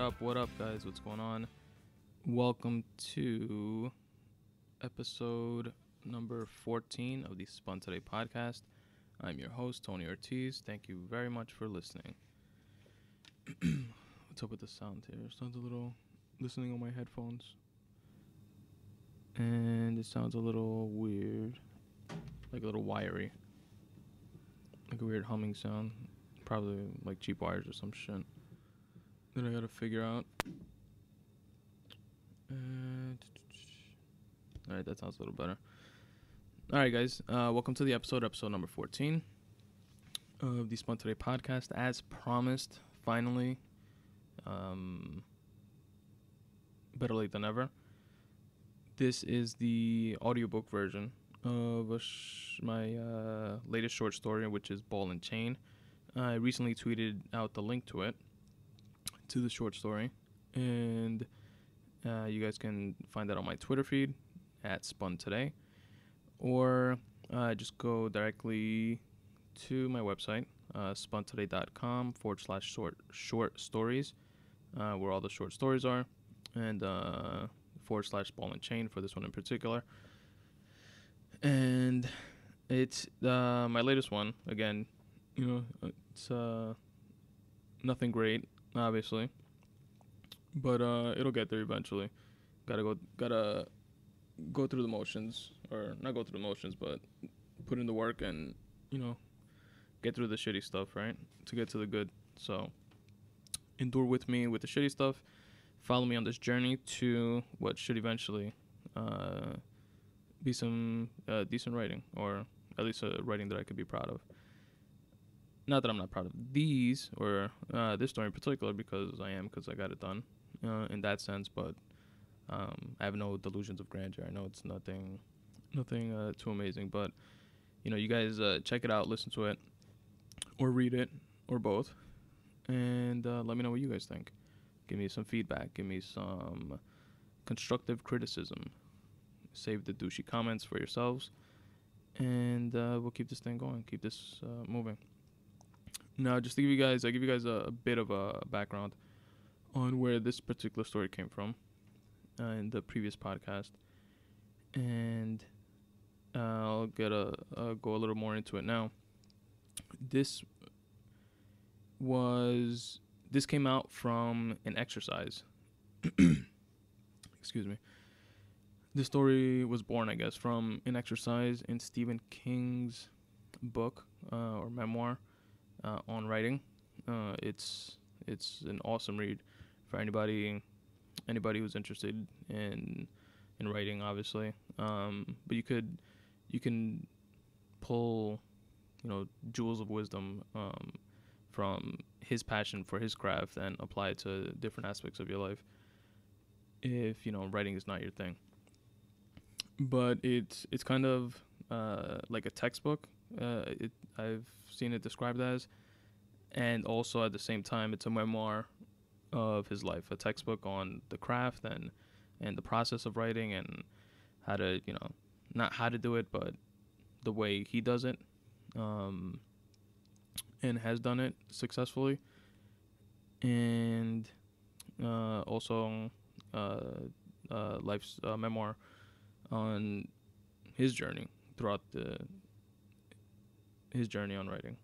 What up, guys? What's going on? Welcome to episode number 14 of the Spun Today podcast. I'm your host, Tony Ortiz. Thank you very much for listening. What's up with the sound here? It sounds a little, listening on my headphones, and it sounds a little weird, like a little wiry, like a weird humming sound, probably like cheap wires or some shit that I gotta figure out. Alright, that sounds a little better. Alright, guys, welcome to the episode number 14 of the Spun Today podcast. As promised, finally, better late than ever. This is the audiobook version of my latest short story, which is Ball and Chain. I recently tweeted out the link to it, to the short story, and you guys can find that on my Twitter feed at Spun Today, or just go directly to my website, spuntoday.com/short stories, where all the short stories are, and /ball and chain for this one in particular. And it's my latest one. Again, it's nothing great, obviously, but it'll get there eventually. Gotta go through the motions, or not go through the motions, but put in the work and get through the shitty stuff, right, to get to the good. So endure with me with the shitty stuff. Follow me on this journey to what should eventually be some decent writing, or at least a writing that I could be proud of. Not that I'm not proud of these, or this story in particular, because I got it done in that sense, but I have no delusions of grandeur. I know it's nothing too amazing, but you guys check it out, listen to it, or read it, or both, and let me know what you guys think. Give me some feedback. Give me some constructive criticism. Save the douchey comments for yourselves, and we'll keep this thing going. Keep this moving. Now, just to give you guys a bit of a background on where this particular story came from in the previous podcast, and I'll go a little more into it now. This came out from an exercise. Excuse me. This story was born, I guess, from an exercise in Stephen King's book or memoir on writing. It's an awesome read for anybody who's interested in writing, obviously. But you can pull jewels of wisdom from his passion for his craft and apply it to different aspects of your life if writing is not your thing. But it's kind of like a textbook. I've seen it described as, and also at the same time it's a memoir of his life, a textbook on the craft and the process of writing, and how to not how to do it, but the way he does it, and has done it successfully, and also life's memoir on his journey throughout his journey on writing,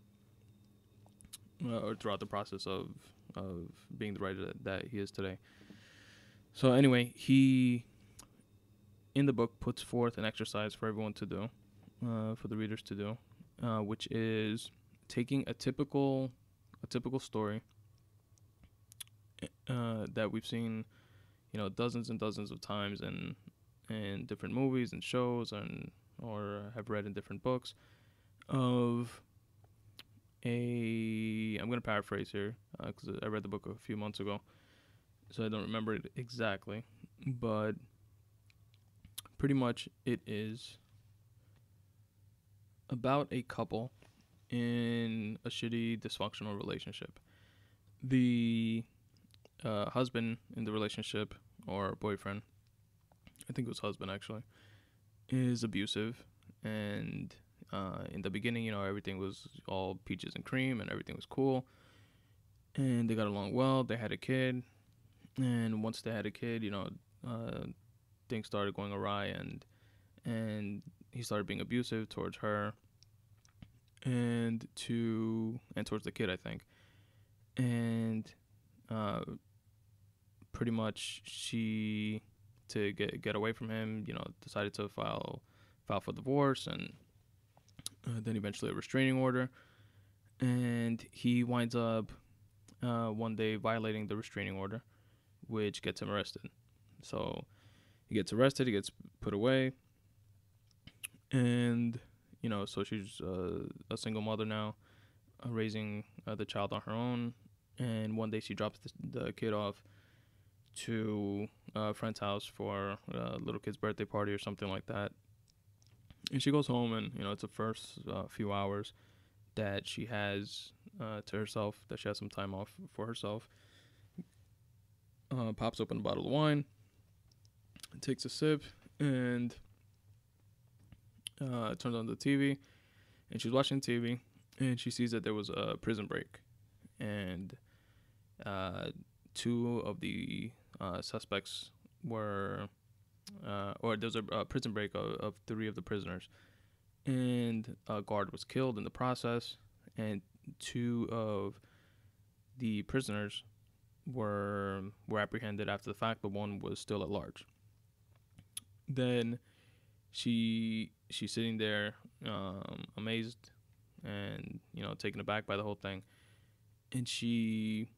or throughout the process of being the writer that he is today. So anyway, he in the book puts forth an exercise for everyone to do, for the readers to do, which is taking a typical story that we've seen dozens and dozens of times in different movies and shows, or have read in different books, of I'm going to paraphrase here because I read the book a few months ago, so I don't remember it exactly, but pretty much it is about a couple in a shitty, dysfunctional relationship. The husband in the relationship, or boyfriend, I think it was husband actually, is abusive, and in the beginning, everything was all peaches and cream and everything was cool, and they got along well. They had a kid, And once they had a kid, uh, things started going awry, and he started being abusive towards her and towards the kid, I think. And uh, pretty much she, to get away from him, decided to file for divorce, and then eventually a restraining order. And he winds up one day violating the restraining order, which gets him arrested. So he gets arrested, he gets put away, and so she's a single mother now, raising the child on her own. And one day she drops the kid off to a friend's house for a little kid's birthday party or something like that. And she goes home, and it's the first few hours that she has to herself, that she has some time off for herself. Pops open a bottle of wine, takes a sip, and turns on the TV. And she's watching TV, and she sees that there was a prison break, and two of the suspects were, or there's a prison break of three of the prisoners, and a guard was killed in the process, and two of the prisoners were apprehended after the fact, but one was still at large. Then she's sitting there, amazed and taken aback by the whole thing, and she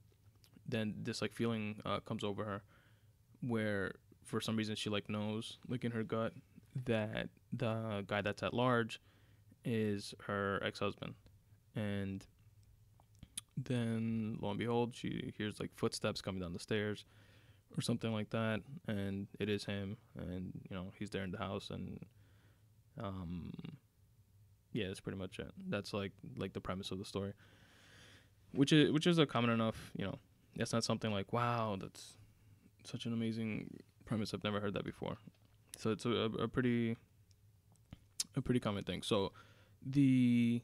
then this like feeling comes over her, where for some reason she like knows, like in her gut, that the guy that's at large is her ex-husband. And then lo and behold, she hears like footsteps coming down the stairs or something like that, and it is him, and he's there in the house. And yeah, that's pretty much it. That's like the premise of the story, which is a common enough, that's not something like, wow, that's such an amazing premise, I've never heard that before. So it's a pretty common thing. So the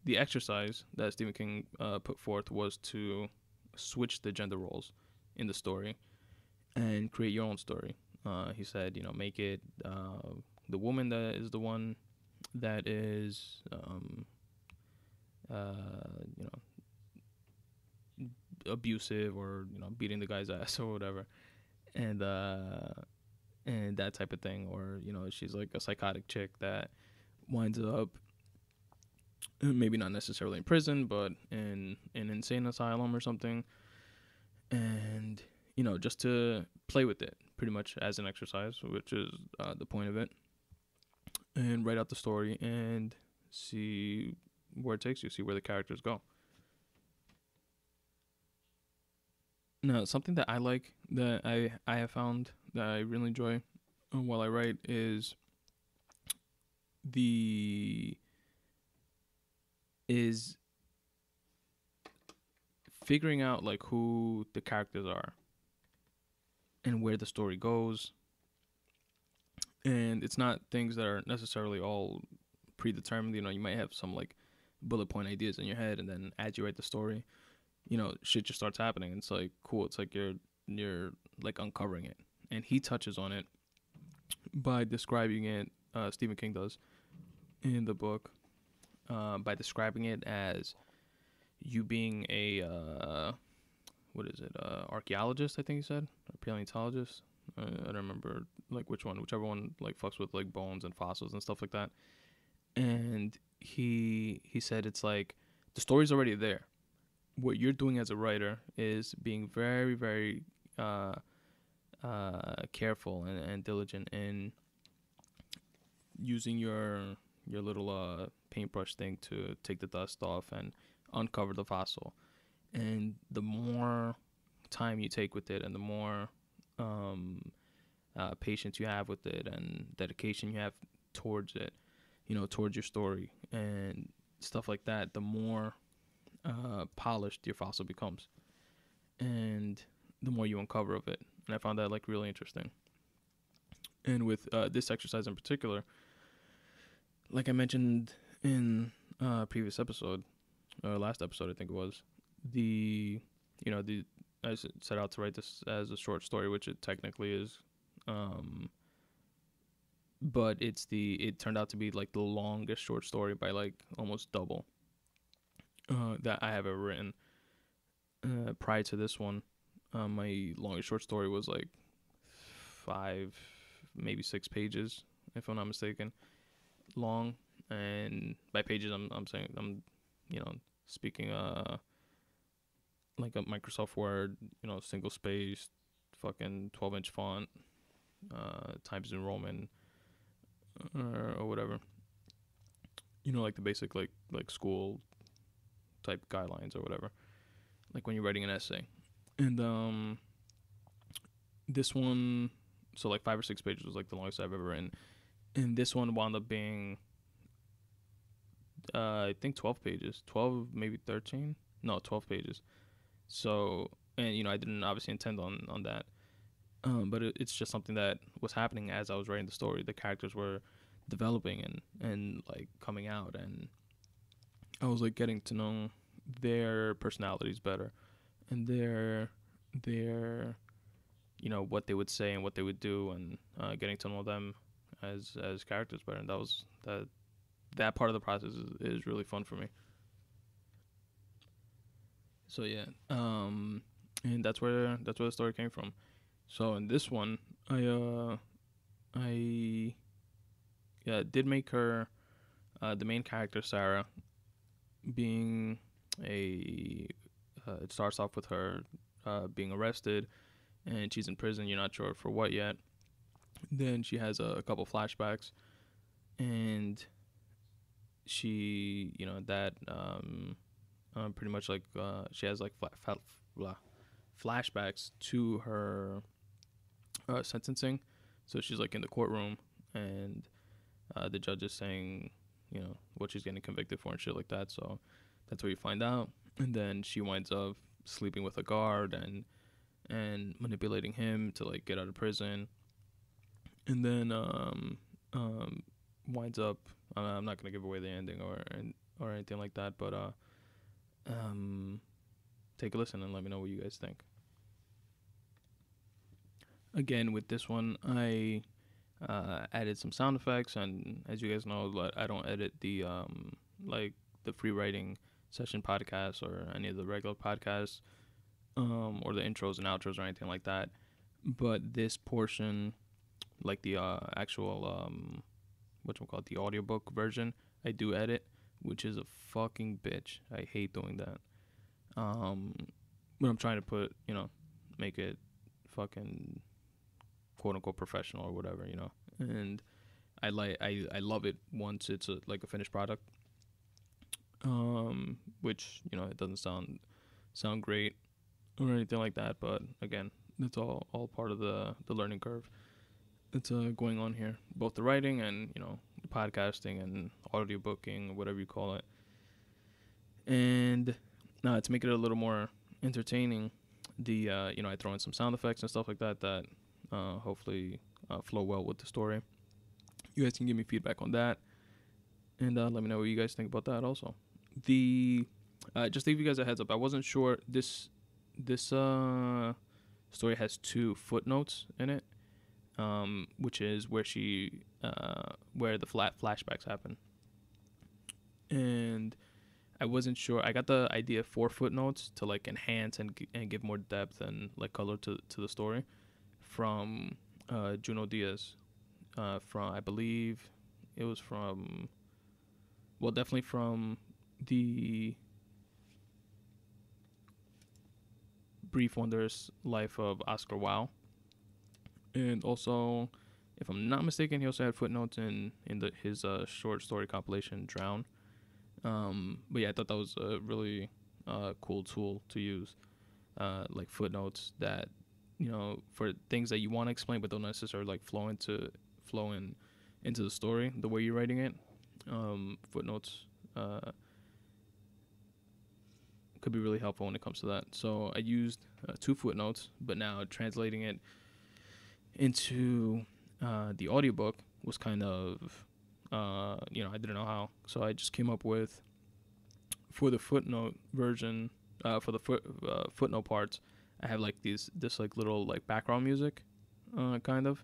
exercise that Stephen King put forth was to switch the gender roles in the story and create your own story. He said, make it the woman that is the one that is, abusive, or beating the guy's ass or whatever, and that type of thing. Or she's like a psychotic chick that winds up maybe not necessarily in prison, but in an insane asylum or something. And just to play with it pretty much as an exercise, which is the point of it, and write out the story and see where it takes you, see where the characters go. Now, something that I like, that I have found that I really enjoy while I write, is figuring out like who the characters are and where the story goes. And it's not things that are necessarily all predetermined. You might have some like bullet point ideas in your head, and then as you write the story, shit just starts happening. It's like cool. It's like you're like uncovering it. And he touches on it by describing it. Stephen King does in the book, by describing it as you being a archaeologist, I think he said, or paleontologist. I don't remember like whichever one like fucks with like bones and fossils and stuff like that. And he said it's like the story's already there. What you're doing as a writer is being very, very careful and diligent in using your little paintbrush thing to take the dust off and uncover the fossil. And the more time you take with it, and the more patience you have with it, and dedication you have towards it, towards your story and stuff like that, the more polished your fossil becomes, and the more you uncover of it. And I found that like really interesting. And with this exercise in particular, like I mentioned in previous episode, or last episode I think it was, the set out to write this as a short story, which it technically is. But it turned out to be like the longest short story by like almost double that I have ever written. Prior to this one, my longest short story was like 5, maybe 6 pages, if I'm not mistaken, long. And by pages, I'm saying speaking like a Microsoft Word, single spaced, fucking 12-inch font, Times New Roman, or whatever. Like the basic like school type guidelines or whatever. Like when you're writing an essay. And this one, so like 5 or 6 pages was like the longest I've ever written. And this one wound up being I think 12 pages. 12, maybe 13? No, 12 pages. So, and I didn't obviously intend on that. But it's just something that was happening as I was writing the story. The characters were developing and like coming out, and I was like getting to know their personalities better, and their what they would say and what they would do, and getting to know them as characters better. And that part of the process is really fun for me. So yeah, and that's where the story came from. So in this one, I did make her the main character, Sarah, being it starts off with her being arrested, and she's in prison. You're not sure for what yet. Then she has a couple flashbacks, and she that pretty much like she has like flashbacks to her sentencing. So she's like in the courtroom, and the judge is saying what she's getting convicted for and shit like that. So that's where you find out. And then she winds up sleeping with a guard and manipulating him to like get out of prison. And then winds up, I'm not gonna give away the ending or anything like that, but take a listen and let me know what you guys think. Again, with this one, I added some sound effects, and as you guys know, I don't edit the like the free writing session podcasts or any of the regular podcasts, or the intros and outros or anything like that. But this portion, like the actual whatchamacallit, the audiobook version, I do edit, which is a fucking bitch. I hate doing that. But I'm trying to put, make it fucking quote unquote professional or whatever, and I love it once it's like a finished product, which it doesn't sound great or anything like that, but again, that's all part of the learning curve that's going on here, both the writing and podcasting and audiobooking, whatever you call it. And to make it a little more entertaining, I throw in some sound effects and stuff like that hopefully flow well with the story. You guys can give me feedback on that, and let me know what you guys think about that also. Just to give you guys a heads up, I wasn't sure this story has 2 footnotes in it, which is where where the flashbacks happen. And I wasn't sure. I got the idea for footnotes to like enhance and give more depth and like color to the story from Juno Diaz. From, I believe it was from, well, definitely from the Brief Wondrous Life of Oscar Wilde. And also, if I'm not mistaken, he also had footnotes in his short story compilation, Drown. But yeah, I thought that was a really cool tool to use, like footnotes that, for things that you want to explain but don't necessarily like flow into the story the way you're writing it. Footnotes could be really helpful when it comes to that. So I used 2 footnotes, but now translating it into the audiobook was kind of I didn't know how, so I just came up with, for the footnote version, for the footnote parts, I have like this like little like background music, kind of,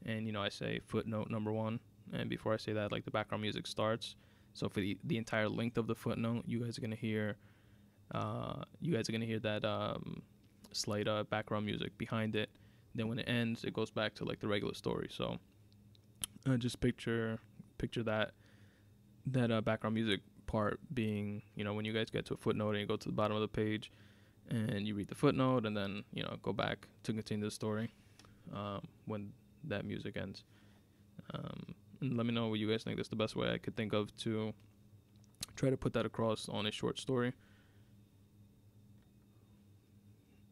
and I say footnote number 1, and before I say that, like the background music starts. So for the entire length of the footnote, you guys are gonna hear that slight background music behind it. Then when it ends, it goes back to like the regular story. So just picture that background music part being, when you guys get to a footnote and you go to the bottom of the page and you read the footnote, and then go back to continue the story when that music ends. And let me know what you guys think. That's the best way I could think of to try to put that across on a short story.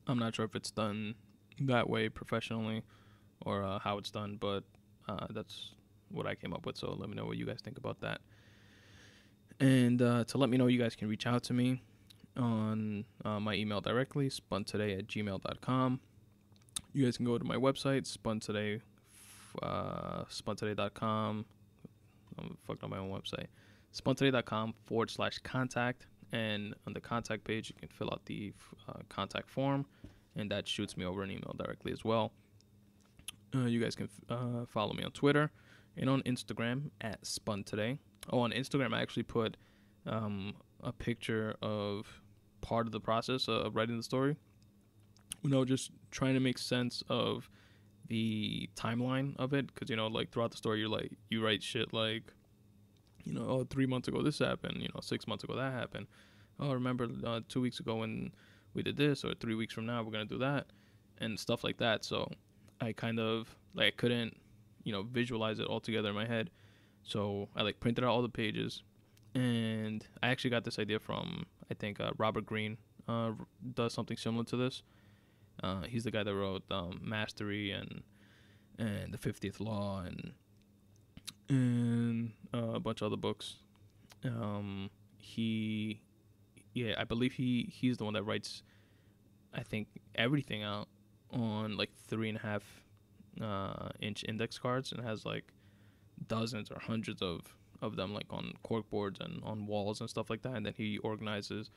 I'm not sure if it's done that way professionally or how it's done, but that's what I came up with. So let me know what you guys think about that. And to let me know, you guys can reach out to me on my email directly, spuntoday@gmail.com. You guys can go to my website, spuntoday.com. I'm fucked up my own website. spuntoday.com/contact. And on the contact page, you can fill out the contact form, and that shoots me over an email directly as well. You guys can follow me on Twitter and on Instagram @SpunToday. Oh, on Instagram, I actually put a picture of part of the process of writing the story. Just trying to make sense of the timeline of it, because like throughout the story, you write shit like, 3 months ago this happened, 6 months ago that happened. Oh, remember 2 weeks ago when we did this, or 3 weeks from now we're gonna do that, and stuff like that. So I kind of like couldn't visualize it all together in my head. So I like printed out all the pages, and I actually got this idea from, I think, Robert Greene does something similar to this. He's the guy that wrote Mastery and The 50th Law and a bunch of other books. I believe he's the one that writes, I think, everything out on like 3.5 inch index cards, and has like dozens or hundreds of them like on cork boards and on walls and stuff like that. And then he organizes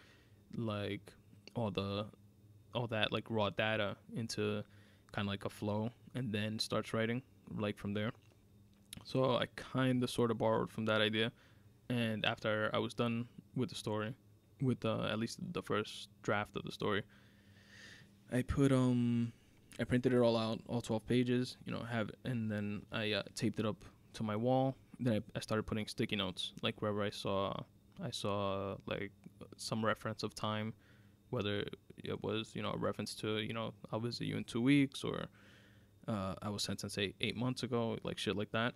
like all that like raw data into kind of like a flow, and then starts writing like from there. So I kind of sort of borrowed from that idea. And after I was done with the story, with at least the first draft of the story, I printed it all out, all 12 pages, and then I taped it up to my wall. Then I started putting sticky notes, like wherever I saw like some reference of time, whether it was, a reference to, I'll visit you in 2 weeks, or I was sentenced 8 months ago, like shit like that.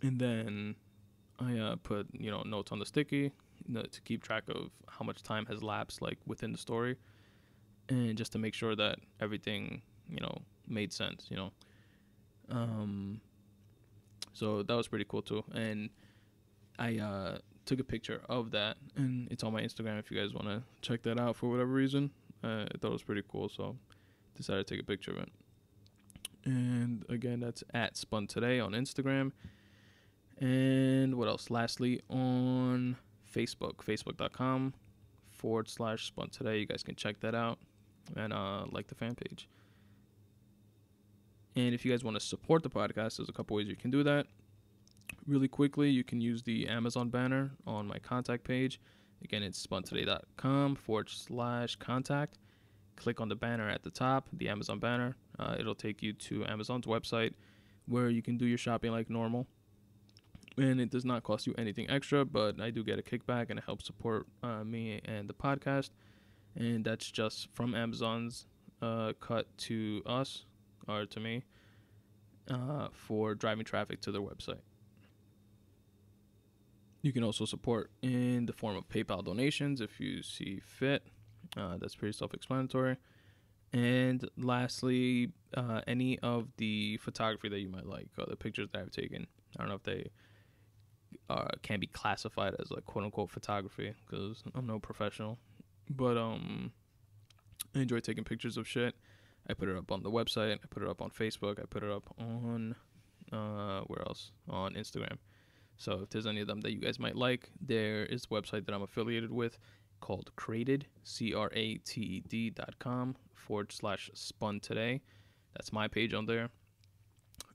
And then I put, notes on the sticky to keep track of how much time has lapsed, like within the story, and just to make sure that everything, made sense, So that was pretty cool too. And I took a picture of that, and it's on my Instagram if you guys want to check that out for whatever reason. I thought it was pretty cool, so decided to take a picture of it. And again, that's @SpunToday on Instagram. And what else? Lastly, on Facebook, facebook.com/SpunToday. You guys can check that out and like the fan page. And if you guys want to support the podcast, there's a couple ways you can do that. Really quickly, you can use the Amazon banner on my contact page. Again, it's spuntoday.com/contact. Click on the banner at the top, the Amazon banner. It'll take you to Amazon's website, where you can do your shopping like normal. And it does not cost you anything extra, but I do get a kickback, and it helps support me and the podcast. And that's just from Amazon's cut to us, or to me, for driving traffic to their website. You can also support in the form of PayPal donations if you see fit. That's pretty self-explanatory. And lastly, any of the photography that you might like, the pictures that I've taken. I don't know if they can be classified as like quote-unquote photography, because I'm no professional. But I enjoy taking pictures of shit. I put it up on the website. I put it up on Facebook. I put it up on, where else? On Instagram. So if there's any of them that you guys might like, there is a website that I'm affiliated with called Crated, CRATED.com facebook.com/Spun Today. That's my page on there.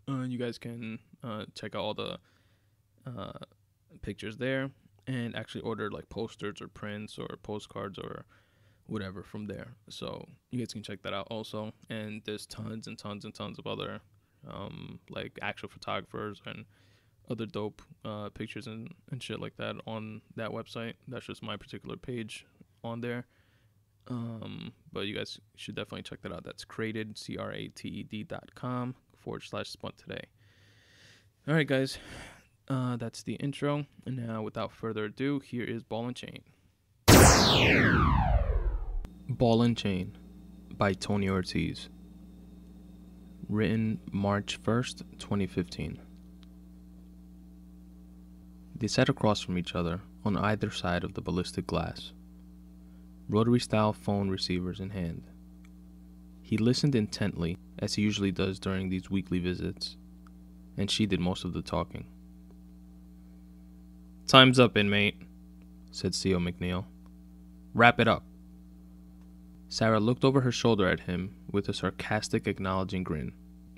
You guys can check out all the pictures there and actually order like posters or prints or postcards or whatever from there. So you guys can check that out also. And there's tons and tons and tons of other like actual photographers and other dope pictures and shit like that on that website. That's just my particular page on there. But you guys should definitely check that out. That's created, CRATED.com/Spun Today. All right, guys. That's the intro. And now, without further ado, here is Ball and Chain. Ball and Chain by Tony Ortiz. Written March 1st, 2015. They sat across from each other on either side of the ballistic glass, rotary-style phone receivers in hand. He listened intently, as he usually does during these weekly visits, and she did most of the talking. "Time's up, inmate," said C.O. McNeil. "Wrap it up." Sarah looked over her shoulder at him with a sarcastic, acknowledging grin.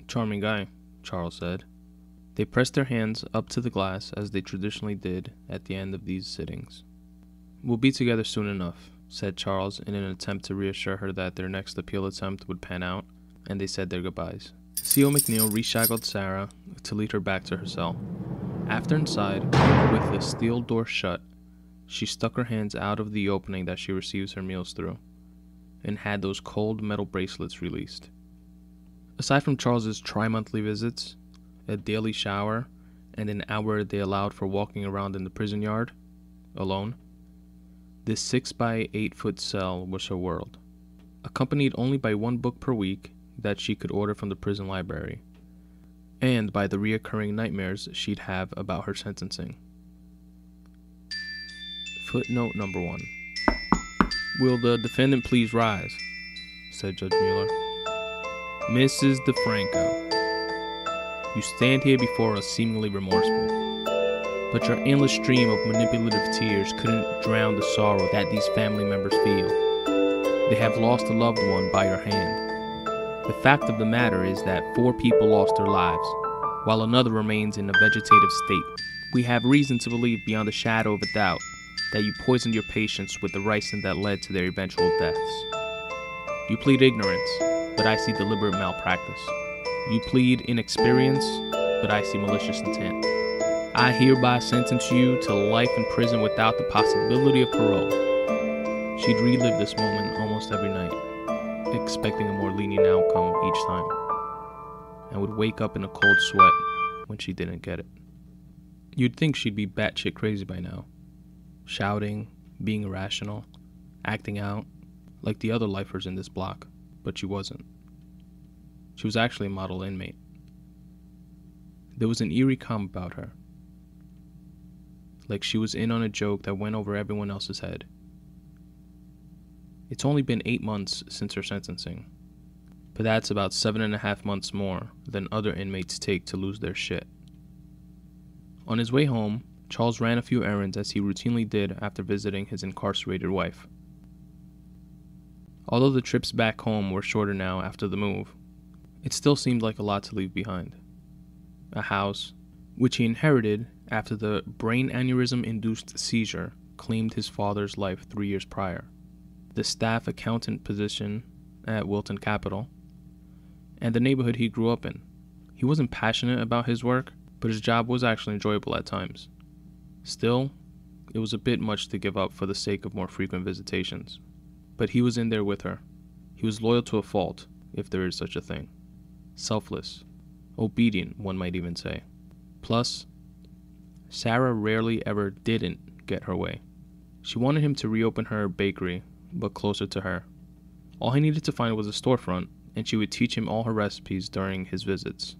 "Charming guy," Charles said. They pressed their hands up to the glass as they traditionally did at the end of these sittings. "We'll be together soon enough," said Charles in an attempt to reassure her that their next appeal attempt would pan out, and they said their goodbyes. C.O. McNeil reshackled Sarah to lead her back to her cell. After inside, with the steel door shut, she stuck her hands out of the opening that she receives her meals through, and had those cold metal bracelets released. Aside from Charles's tri-monthly visits, a daily shower, and an hour they allowed for walking around in the prison yard, alone, this 6-by-8-foot cell was her world, accompanied only by one book per week that she could order from the prison library, and by the reoccurring nightmares she'd have about her sentencing. Footnote number 1. "Will the defendant please rise?" said Judge Mueller. "Mrs. DeFranco, you stand here before us seemingly remorseful, but your endless stream of manipulative tears couldn't drown the sorrow that these family members feel. They have lost a loved one by your hand. The fact of the matter is that 4 people lost their lives, while another remains in a vegetative state. We have reason to believe beyond a shadow of a doubt that you poisoned your patients with the ricin that led to their eventual deaths. You plead ignorance, but I see deliberate malpractice. You plead inexperience, but I see malicious intent. I hereby sentence you to life in prison without the possibility of parole." She'd relive this moment almost every night, expecting a more lenient outcome each time, and would wake up in a cold sweat when she didn't get it. You'd think she'd be batshit crazy by now, shouting, being irrational, acting out, like the other lifers in this block, but she wasn't. She was actually a model inmate. There was an eerie calm about her, like she was in on a joke that went over everyone else's head. It's only been 8 months since her sentencing, but that's about 7.5 months more than other inmates take to lose their shit. On his way home, Charles ran a few errands as he routinely did after visiting his incarcerated wife. Although the trips back home were shorter now after the move, it still seemed like a lot to leave behind. A house, which he inherited after the brain aneurysm-induced seizure claimed his father's life 3 years prior, the staff accountant position at Wilton Capital, and the neighborhood he grew up in. He wasn't passionate about his work, but his job was actually enjoyable at times. Still, it was a bit much to give up for the sake of more frequent visitations. But he was in there with her. He was loyal to a fault, if there is such a thing. Selfless. Obedient, one might even say. Plus, Sarah rarely ever didn't get her way. She wanted him to reopen her bakery, but closer to her. All he needed to find was a storefront, and she would teach him all her recipes during his visits.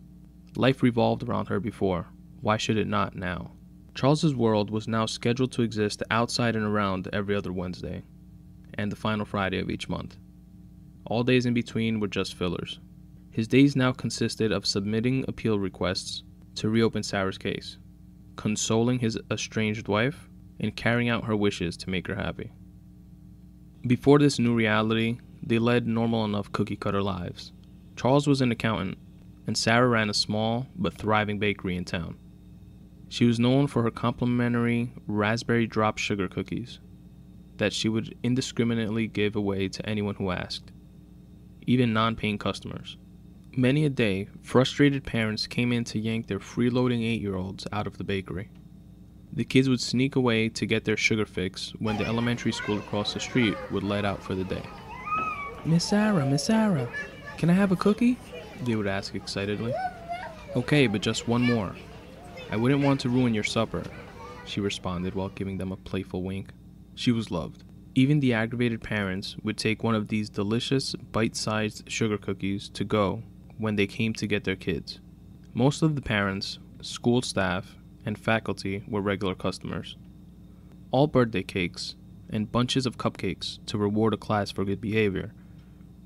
Life revolved around her before. Why should it not now? Charles's world was now scheduled to exist outside and around every other Wednesday, and the final Friday of each month. All days in between were just fillers. His days now consisted of submitting appeal requests to reopen Sarah's case, consoling his estranged wife, and carrying out her wishes to make her happy. Before this new reality, they led normal enough cookie-cutter lives. Charles was an accountant, and Sarah ran a small but thriving bakery in town. She was known for her complimentary raspberry drop sugar cookies that she would indiscriminately give away to anyone who asked, even non-paying customers. Many a day, frustrated parents came in to yank their freeloading 8-year-olds out of the bakery. The kids would sneak away to get their sugar fix when the elementary school across the street would let out for the day. Miss Sarah, can I have a cookie?" they would ask excitedly. "Okay, but just one more. I wouldn't want to ruin your supper," she responded while giving them a playful wink. She was loved. Even the aggravated parents would take one of these delicious, bite-sized sugar cookies to go when they came to get their kids. Most of the parents, school staff, and faculty were regular customers. All birthday cakes and bunches of cupcakes to reward a class for good behavior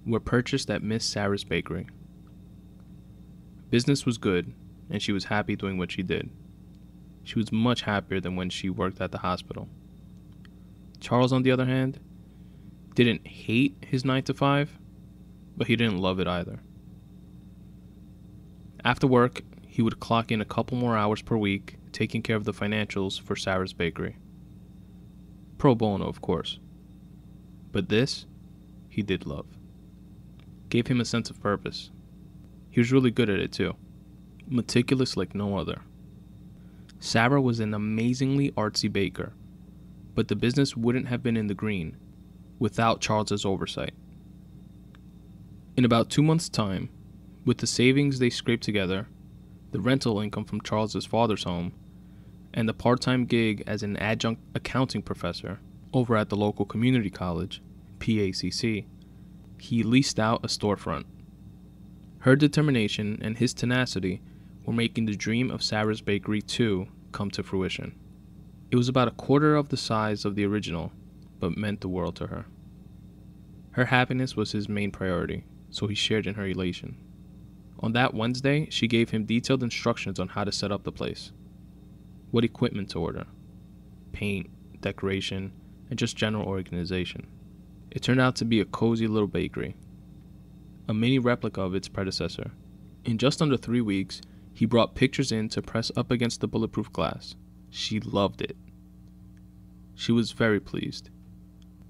were purchased at Miss Sarah's bakery. Business was good, and she was happy doing what she did. She was much happier than when she worked at the hospital. Charles, on the other hand, didn't hate his 9 to 5, but he didn't love it either. After work, he would clock in a couple more hours per week, taking care of the financials for Sarah's bakery. Pro bono, of course. But this, he did love. Gave him a sense of purpose. He was really good at it too. Meticulous like no other. Sarah was an amazingly artsy baker, but the business wouldn't have been in the green without Charles's oversight. In about 2 months' time, with the savings they scraped together, the rental income from Charles's father's home, and the part-time gig as an adjunct accounting professor over at the local community college, PACC, he leased out a storefront. Her determination and his tenacity were making the dream of Sarah's Bakery 2 come to fruition. It was about a quarter of the size of the original, but meant the world to her. Her happiness was his main priority, so he shared in her elation. On that Wednesday, she gave him detailed instructions on how to set up the place, what equipment to order, paint, decoration, and just general organization. It turned out to be a cozy little bakery, a mini replica of its predecessor. In just under 3 weeks, he brought pictures in to press up against the bulletproof glass. She loved it. She was very pleased.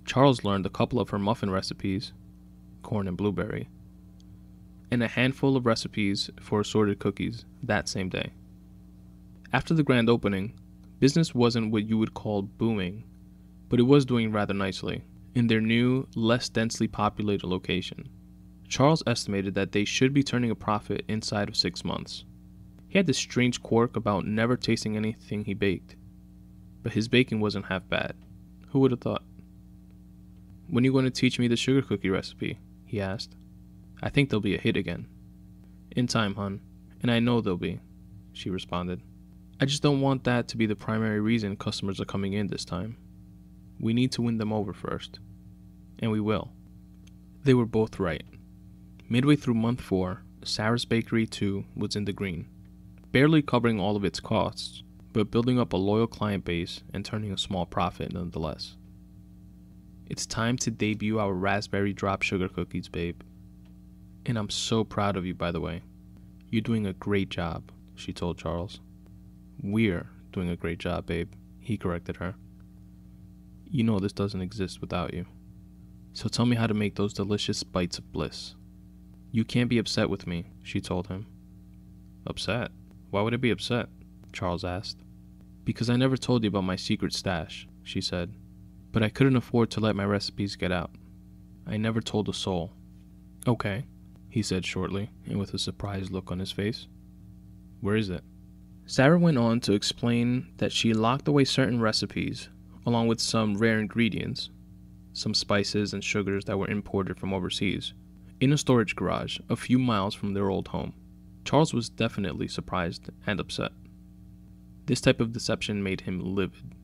Charles learned a couple of her muffin recipes, corn and blueberry, and a handful of recipes for assorted cookies that same day. After the grand opening, business wasn't what you would call booming, but it was doing rather nicely in their new, less densely populated location. Charles estimated that they should be turning a profit inside of 6 months. He had this strange quirk about never tasting anything he baked, but his baking wasn't half bad. Who would have thought? "When are you going to teach me the sugar cookie recipe?" he asked. "I think they'll be a hit again." "In time, hon, and I know they'll be," she responded. "I just don't want that to be the primary reason customers are coming in this time. We need to win them over first, and we will." They were both right. Midway through month 4, Sarah's Bakery 2 was in the green, barely covering all of its costs, but building up a loyal client base and turning a small profit nonetheless. "It's time to debut our raspberry drop sugar cookies, babe. And I'm so proud of you, by the way. You're doing a great job," she told Charles. "We're doing a great job, babe," he corrected her. "You know this doesn't exist without you. So tell me how to make those delicious bites of bliss." "You can't be upset with me," she told him. "Upset? Why would I be upset?" Charles asked. "Because I never told you about my secret stash," she said. "But I couldn't afford to let my recipes get out. I never told a soul." "Okay," he said shortly, and with a surprised look on his face. "Where is it?" Sarah went on to explain that she locked away certain recipes, along with some rare ingredients, some spices and sugars that were imported from overseas, in a storage garage a few miles from their old home. Charles was definitely surprised and upset. This type of deception made him livid,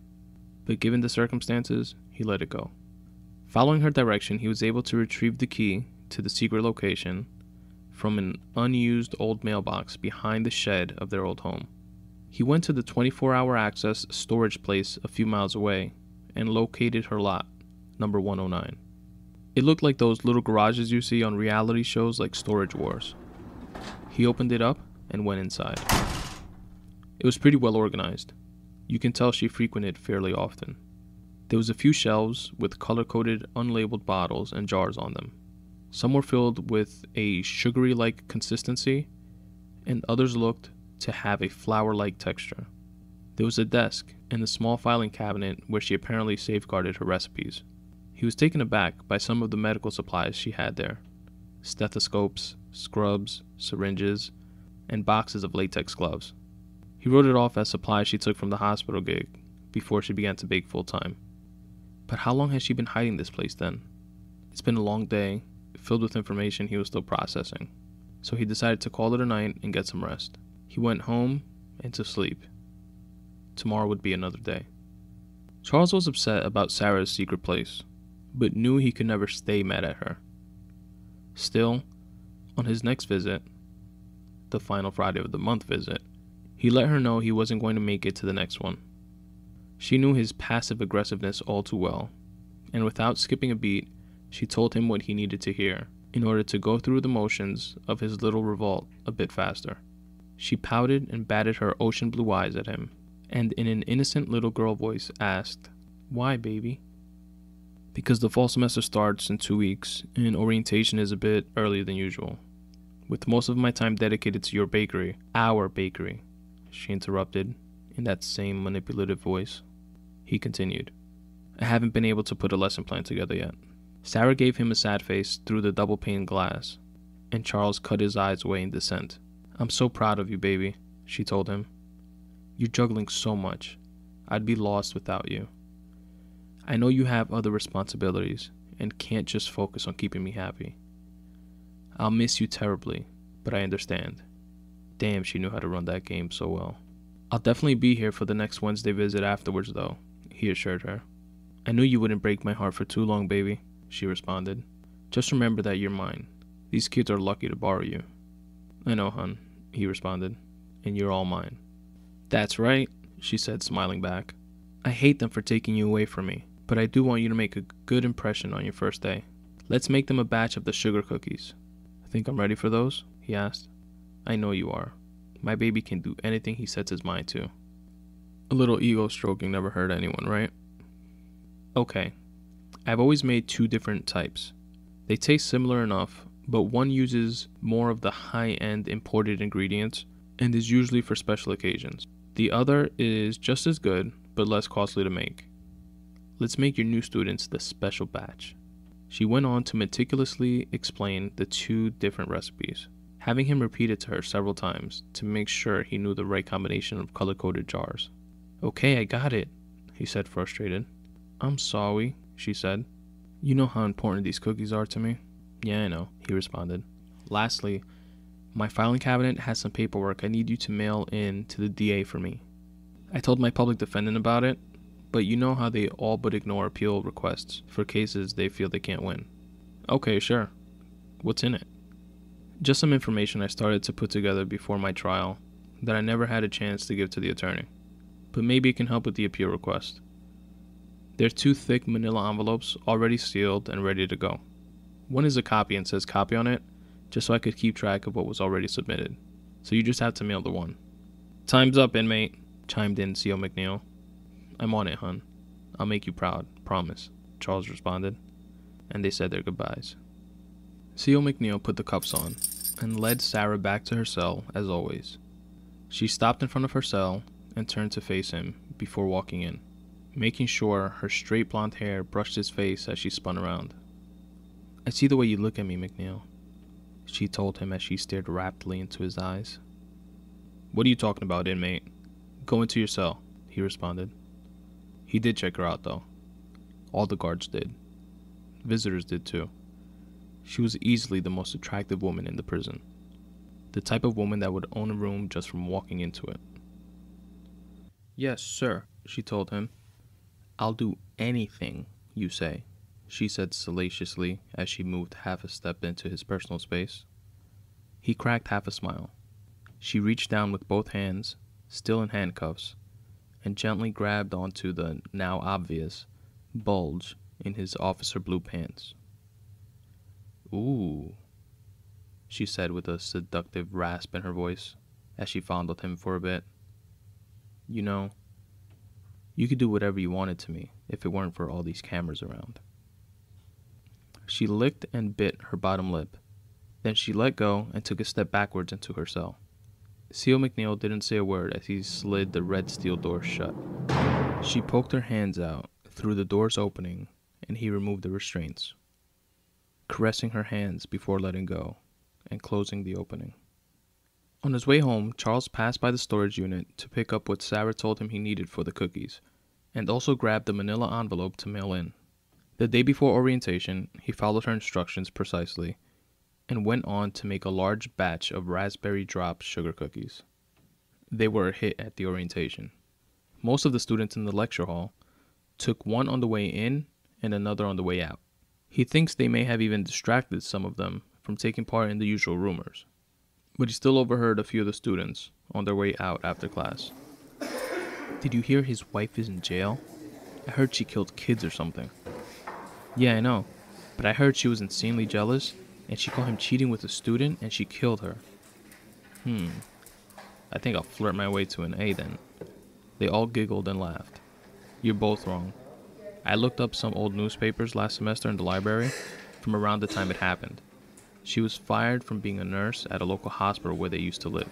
but given the circumstances, he let it go. Following her direction, he was able to retrieve the key to the secret location from an unused old mailbox behind the shed of their old home. He went to the 24-hour access storage place a few miles away and located her lot, number 109. It looked like those little garages you see on reality shows like Storage Wars. He opened it up and went inside. It was pretty well organized. You can tell she frequented fairly often. There was a few shelves with color-coded, unlabeled bottles and jars on them. Some were filled with a sugary-like consistency, and others looked to have a flour-like texture. There was a desk and a small filing cabinet where she apparently safeguarded her recipes. He was taken aback by some of the medical supplies she had there. Stethoscopes, scrubs, syringes, and boxes of latex gloves. He wrote it off as supplies she took from the hospital gig before she began to bake full-time. But how long has she been hiding this place then? It's been a long day, filled with information he was still processing. So he decided to call it a night and get some rest. He went home and to sleep. Tomorrow would be another day. Charles was upset about Sarah's secret place, but knew he could never stay mad at her. Still, on his next visit, the final Friday of the month visit, he let her know he wasn't going to make it to the next one. She knew his passive aggressiveness all too well, and without skipping a beat, she told him what he needed to hear in order to go through the motions of his little revolt a bit faster. She pouted and batted her ocean blue eyes at him, and in an innocent little girl voice asked, "Why, baby?" "Because the fall semester starts in 2 weeks, and orientation is a bit earlier than usual. With most of my time dedicated to your bakery, our bakery," she interrupted in that same manipulative voice. He continued, "I haven't been able to put a lesson plan together yet." Sarah gave him a sad face through the double-pane glass, and Charles cut his eyes away in dissent. "I'm so proud of you, baby," she told him. "You're juggling so much. I'd be lost without you. I know you have other responsibilities and can't just focus on keeping me happy. I'll miss you terribly, but I understand." Damn, she knew how to run that game so well. "I'll definitely be here for the next Wednesday visit afterwards, though," he assured her. "I knew you wouldn't break my heart for too long, baby," she responded. "Just remember that you're mine. These kids are lucky to borrow you." "I know, hon," he responded, "and you're all mine." "That's right," she said, smiling back. "I hate them for taking you away from me, but I do want you to make a good impression on your first day. Let's make them a batch of the sugar cookies." "Think I'm ready for those?" he asked. "I know you are. My baby can do anything he sets his mind to." A little ego stroking never hurt anyone, right? "Okay. I've always made 2 different types. They taste similar enough, but one uses more of the high-end imported ingredients and is usually for special occasions. The other is just as good, but less costly to make. Let's make your new students the special batch." She went on to meticulously explain the 2 different recipes, having him repeat it to her several times to make sure he knew the right combination of color-coded jars. "Okay, I got it," he said, frustrated. "I'm sorry," she said. "You know how important these cookies are to me." "Yeah, I know," he responded. "Lastly, my filing cabinet has some paperwork I need you to mail in to the DA for me. I told my public defendant about it, but you know how they all but ignore appeal requests for cases they feel they can't win." "Okay, sure. What's in it?" "Just some information I started to put together before my trial that I never had a chance to give to the attorney, but maybe it can help with the appeal request. There are 2 thick manila envelopes already sealed and ready to go. One is a copy and says copy on it, just so I could keep track of what was already submitted. So you just have to mail the one." "Time's up, inmate," chimed in C.O. McNeil. "I'm on it, hun. I'll make you proud, promise," Charles responded, and they said their goodbyes. C.O. McNeil put the cuffs on and led Sarah back to her cell as always. She stopped in front of her cell and turned to face him before walking in, making sure her straight blonde hair brushed his face as she spun around. "I see the way you look at me, McNeil," she told him as she stared raptly into his eyes. "What are you talking about, inmate? Go into your cell," he responded. He did check her out, though. All the guards did. Visitors did, too. She was easily the most attractive woman in the prison. The type of woman that would own a room just from walking into it. "Yes, sir," she told him. "I'll do anything you say," she said salaciously as she moved half a step into his personal space. He cracked half a smile. She reached down with both hands, still in handcuffs, and gently grabbed onto the, now obvious, bulge in his officer blue pants. Ooh, she said with a seductive rasp in her voice as she fondled him for a bit. You know, you could do whatever you wanted to me if it weren't for all these cameras around. She licked and bit her bottom lip. Then she let go and took a step backwards into her cell. C.O. McNeil didn't say a word as he slid the red steel door shut. She poked her hands out through the door's opening and he removed the restraints, caressing her hands before letting go and closing the opening. On his way home, Charles passed by the storage unit to pick up what Sarah told him he needed for the cookies, and also grabbed the manila envelope to mail in. The day before orientation, he followed her instructions precisely and went on to make a large batch of raspberry drop sugar cookies. They were a hit at the orientation. Most of the students in the lecture hall took one on the way in and another on the way out. He thinks they may have even distracted some of them from taking part in the usual rumors. But he still overheard a few of the students on their way out after class. Did you hear his wife is in jail? I heard she killed kids or something. Yeah, I know. But I heard she was insanely jealous and she caught him cheating with a student and she killed her. I think I'll flirt my way to an A then. They all giggled and laughed. You're both wrong. I looked up some old newspapers last semester in the library from around the time it happened. She was fired from being a nurse at a local hospital where they used to live.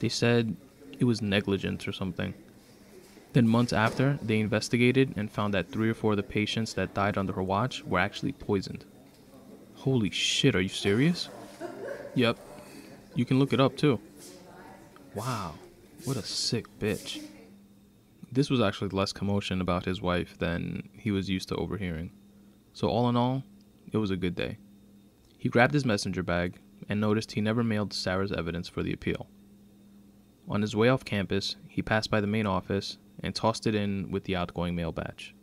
They said it was negligence or something. Then months after, they investigated and found that 3 or 4 of the patients that died under her watch were actually poisoned. Holy shit, are you serious? Yep. You can look it up too. Wow, what a sick bitch. This was actually less commotion about his wife than he was used to overhearing. So all in all, it was a good day. He grabbed his messenger bag and noticed he never mailed Sarah's evidence for the appeal. On his way off campus, he passed by the main office and tossed it in with the outgoing mail batch.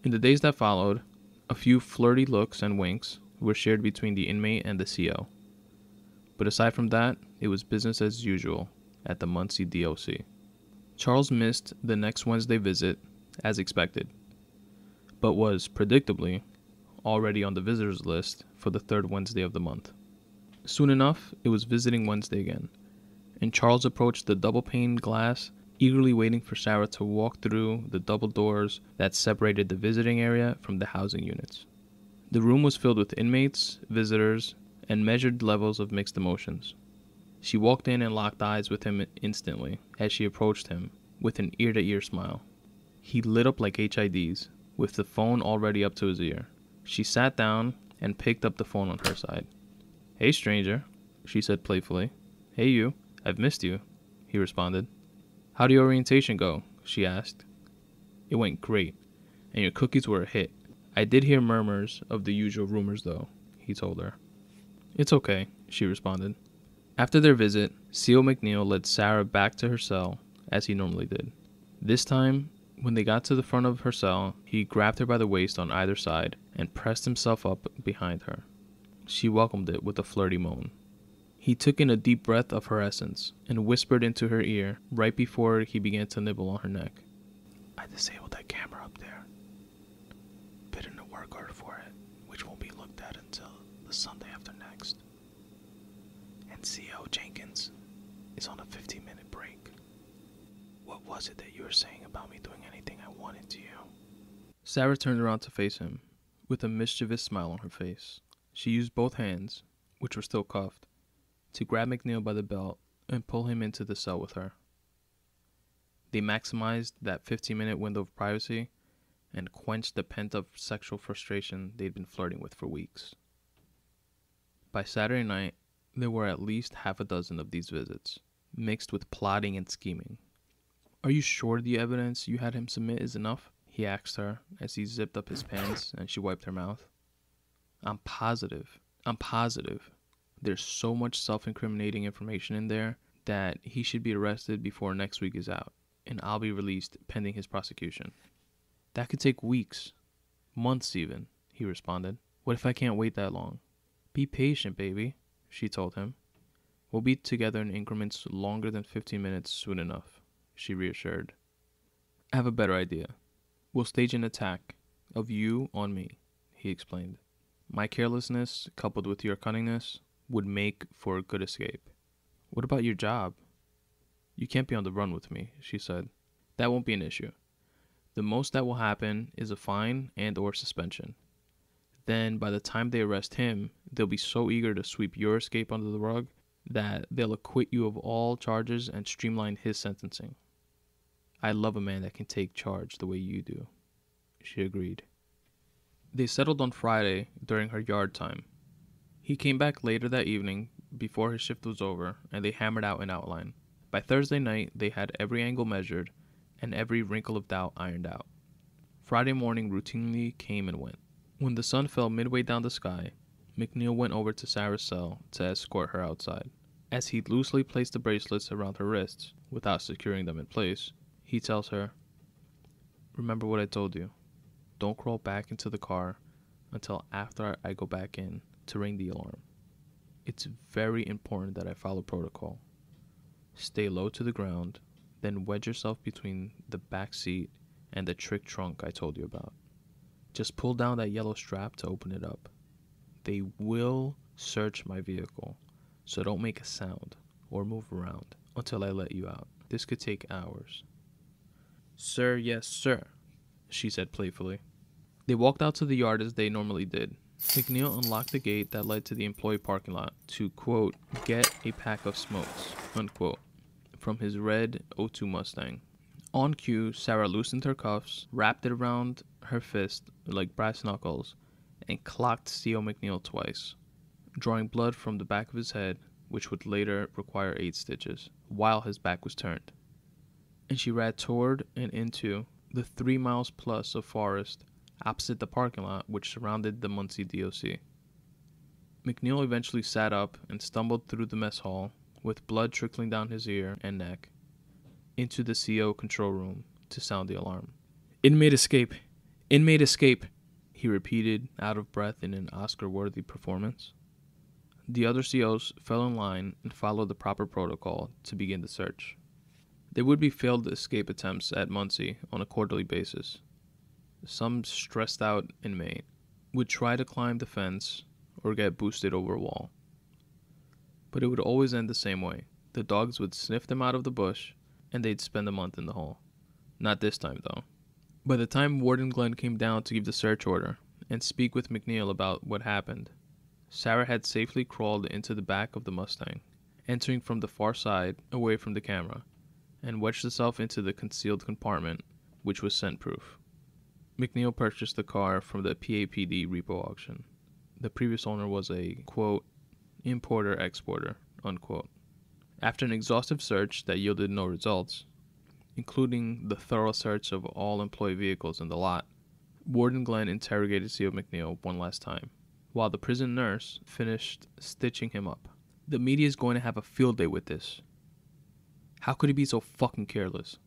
In the days that followed, a few flirty looks and winks were shared between the inmate and the CO. But aside from that, it was business as usual at the Muncie DOC. Charles missed the next Wednesday visit, as expected, but was, predictably, already on the visitors list for the 3rd Wednesday of the month. Soon enough, it was visiting Wednesday again, and Charles approached the double-paned glass, eagerly waiting for Sarah to walk through the double doors that separated the visiting area from the housing units. The room was filled with inmates, visitors, and measured levels of mixed emotions. She walked in and locked eyes with him instantly as she approached him with an ear-to-ear smile. He lit up like HIDs, with the phone already up to his ear. She sat down and picked up the phone on her side. Hey, stranger, she said playfully. Hey, you. I've missed you, he responded. How'd your orientation go? She asked. It went great, and your cookies were a hit. I did hear murmurs of the usual rumors, though, he told her. It's okay, she responded. After their visit, C.O. McNeil led Sarah back to her cell, as he normally did. This time, when they got to the front of her cell, he grabbed her by the waist on either side and pressed himself up behind her. She welcomed it with a flirty moan. He took in a deep breath of her essence and whispered into her ear right before he began to nibble on her neck. I disabled that camera up there. Put in a work order for it, which won't be looked at until the Sunday after next. And C.O. Jenkins is on a 15-minute break. What was it that you were saying about me doing anything I wanted to you? Sarah turned around to face him, with a mischievous smile on her face. She used both hands, which were still cuffed, to grab McNeil by the belt and pull him into the cell with her. They maximized that 15-minute window of privacy and quenched the pent-up sexual frustration they'd been flirting with for weeks. By Saturday night, there were at least half a dozen of these visits, mixed with plotting and scheming. Are you sure the evidence you had him submit is enough? He asked her as he zipped up his pants and she wiped her mouth. I'm positive. There's so much self-incriminating information in there that he should be arrested before next week is out, and I'll be released pending his prosecution. That could take weeks, months even, he responded. What if I can't wait that long? Be patient, baby, she told him. We'll be together in increments longer than 15 minutes soon enough, she reassured. I have a better idea. We'll stage an attack of you on me, he explained. My carelessness, coupled with your cunningness, would make for a good escape. What about your job? You can't be on the run with me, she said. That won't be an issue. The most that will happen is a fine and or suspension. Then, by the time they arrest him, they'll be so eager to sweep your escape under the rug that they'll acquit you of all charges and streamline his sentencing. I love a man that can take charge the way you do. She agreed. They settled on Friday during her yard time. He came back later that evening before his shift was over, and they hammered out an outline. By Thursday night, they had every angle measured and every wrinkle of doubt ironed out. Friday morning routinely came and went. When the sun fell midway down the sky, McNeil went over to Sarah's cell to escort her outside. As he loosely placed the bracelets around her wrists, without securing them in place, he tells her, "Remember what I told you. Don't crawl back into the car until after I go back in to ring the alarm. It's very important that I follow protocol. Stay low to the ground, then wedge yourself between the back seat and the trick trunk I told you about. Just pull down that yellow strap to open it up. They will search my vehicle, so don't make a sound or move around until I let you out. This could take hours." "Sir, yes, sir," she said playfully. They walked out to the yard as they normally did. McNeil unlocked the gate that led to the employee parking lot to, quote, get a pack of smokes, unquote, from his red 02 Mustang. On cue, Sarah loosened her cuffs, wrapped it around her fist like brass knuckles, and clocked C.O. McNeil twice, drawing blood from the back of his head, which would later require 8 stitches, while his back was turned. And she ran toward and into the 3 miles plus of forest opposite the parking lot which surrounded the Muncie DOC. McNeil eventually sat up and stumbled through the mess hall, with blood trickling down his ear and neck, into the CO control room to sound the alarm. "Inmate escape! Inmate escape!" he repeated, out of breath in an Oscar-worthy performance. The other COs fell in line and followed the proper protocol to begin the search. There would be failed escape attempts at Muncie on a quarterly basis. Some stressed out inmate would try to climb the fence or get boosted over a wall. But it would always end the same way. The dogs would sniff them out of the bush, and they'd spend a month in the hole. Not this time, though. By the time Warden Glenn came down to give the search order and speak with McNeil about what happened, Sarah had safely crawled into the back of the Mustang, entering from the far side, away from the camera, and wedged herself into the concealed compartment, which was scent-proof. McNeil purchased the car from the PAPD repo auction. The previous owner was a, quote, importer-exporter, unquote. After an exhaustive search that yielded no results, including the thorough search of all employee vehicles in the lot, Warden Glenn interrogated C.O. McNeil one last time, while the prison nurse finished stitching him up. "The media is going to have a field day with this. How could he be so fucking careless?"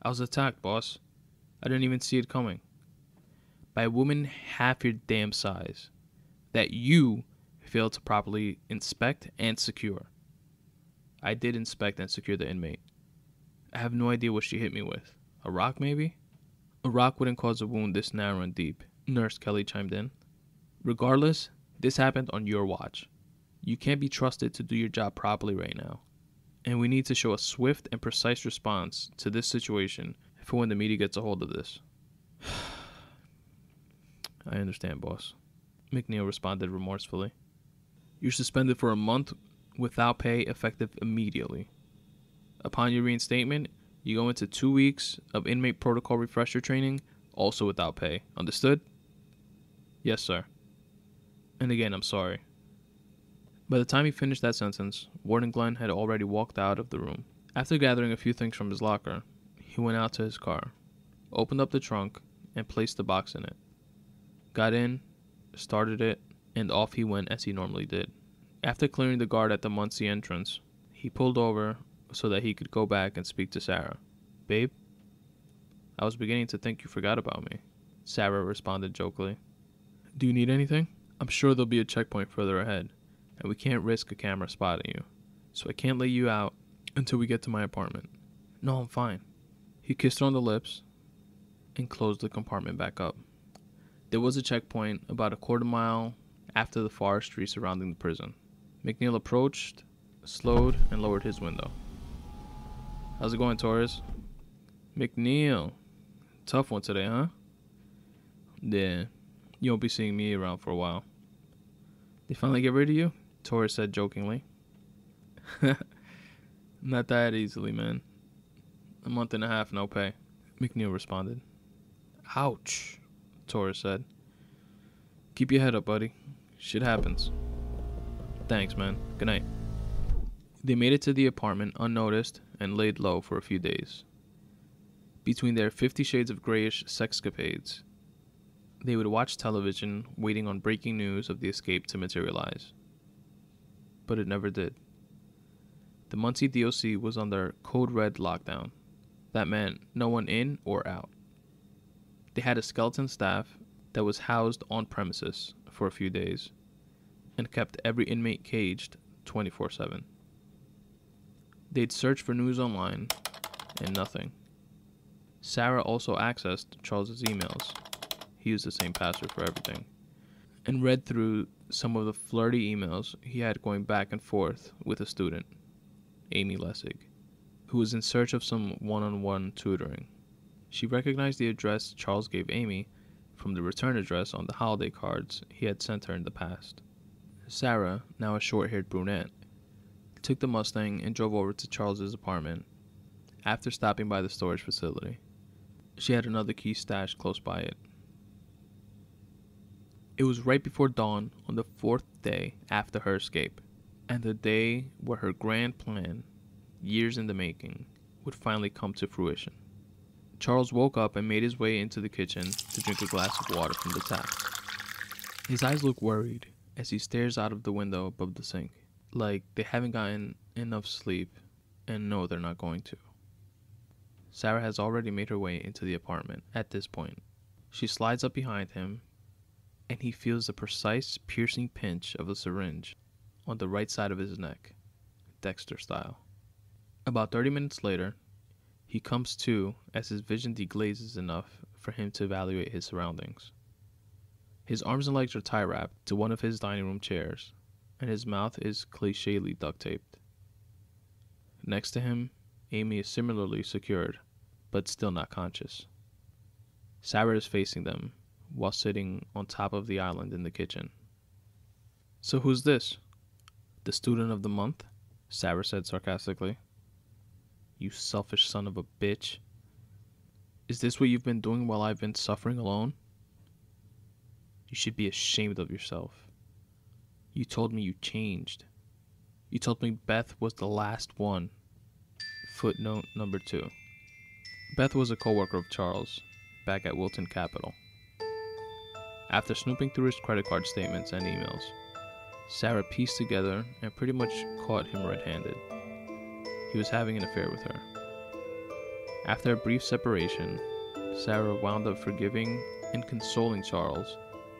"I was attacked, boss. I didn't even see it coming. By a woman half your damn size that you failed to properly inspect and secure." "I did inspect and secure the inmate. I have no idea what she hit me with. A rock, maybe?" "A rock wouldn't cause a wound this narrow and deep," Nurse Kelly chimed in. "Regardless, this happened on your watch. You can't be trusted to do your job properly right now. And we need to show a swift and precise response to this situation for when the media gets a hold of this." "I understand, boss," McNeil responded remorsefully. "You're suspended for a month without pay, effective immediately. Upon your reinstatement, you go into 2 weeks of inmate protocol refresher training, also without pay. Understood?" "Yes, sir. And again, I'm sorry." By the time he finished that sentence, Warden Glenn had already walked out of the room. After gathering a few things from his locker, he went out to his car, opened up the trunk, and placed the box in it. Got in, started it, and off he went as he normally did. After clearing the guard at the Muncie entrance, he pulled over so that he could go back and speak to Sarah. "Babe, I was beginning to think you forgot about me," Sarah responded jokingly. "Do you need anything? I'm sure there'll be a checkpoint further ahead, and we can't risk a camera spotting you, so I can't let you out until we get to my apartment." "No, I'm fine." He kissed her on the lips and closed the compartment back up. There was a checkpoint about a quarter mile after the forestry surrounding the prison. McNeil approached, slowed, and lowered his window. "How's it going, Torres?" "McNeil. Tough one today, huh?" "Yeah, you won't be seeing me around for a while." "They finally get rid of you?" Torres said jokingly. "Not that easily, man. A month and a half, no pay," McNeil responded. "Ouch," Torres said. "Keep your head up, buddy. Shit happens." "Thanks, man. Good night." They made it to the apartment unnoticed and laid low for a few days. Between their 50 Shades of Grayish sexcapades, they would watch television, waiting on breaking news of the escape to materialize. But it never did. The Muncie DOC was under Code Red lockdown. That meant no one in or out. They had a skeleton staff that was housed on premises for a few days and kept every inmate caged 24/7. They'd search for news online and nothing. Sarah also accessed Charles's emails. He used the same password for everything, and read through some of the flirty emails he had going back and forth with a student, Amy Lessig, who was in search of some one-on-one tutoring. She recognized the address Charles gave Amy from the return address on the holiday cards he had sent her in the past. Sarah, now a short-haired brunette, took the Mustang and drove over to Charles's apartment after stopping by the storage facility. She had another key stashed close by it. It was right before dawn on the 4th day after her escape, and the day where her grand plan, years in the making, would finally come to fruition. Charles woke up and made his way into the kitchen to drink a glass of water from the tap. His eyes look worried as he stares out of the window above the sink, like they haven't gotten enough sleep and know they're not going to. Sarah has already made her way into the apartment at this point. She slides up behind him, and he feels the precise, piercing pinch of a syringe on the right side of his neck, Dexter style. About 30 minutes later, he comes to as his vision deglazes enough for him to evaluate his surroundings. His arms and legs are tie-wrapped to one of his dining room chairs, and his mouth is clichély duct-taped. Next to him, Amy is similarly secured, but still not conscious. Sarah is facing them, while sitting on top of the island in the kitchen. "So who's this? The student of the month?" Sarah said sarcastically. "You selfish son of a bitch. Is this what you've been doing while I've been suffering alone? You should be ashamed of yourself. You told me you changed. You told me Beth was the last one." Footnote number 2. Beth was a co-worker of Charles, back at Wilton Capital. After snooping through his credit card statements and emails, Sarah pieced together and pretty much caught him red-handed. He was having an affair with her. After a brief separation, Sarah wound up forgiving and consoling Charles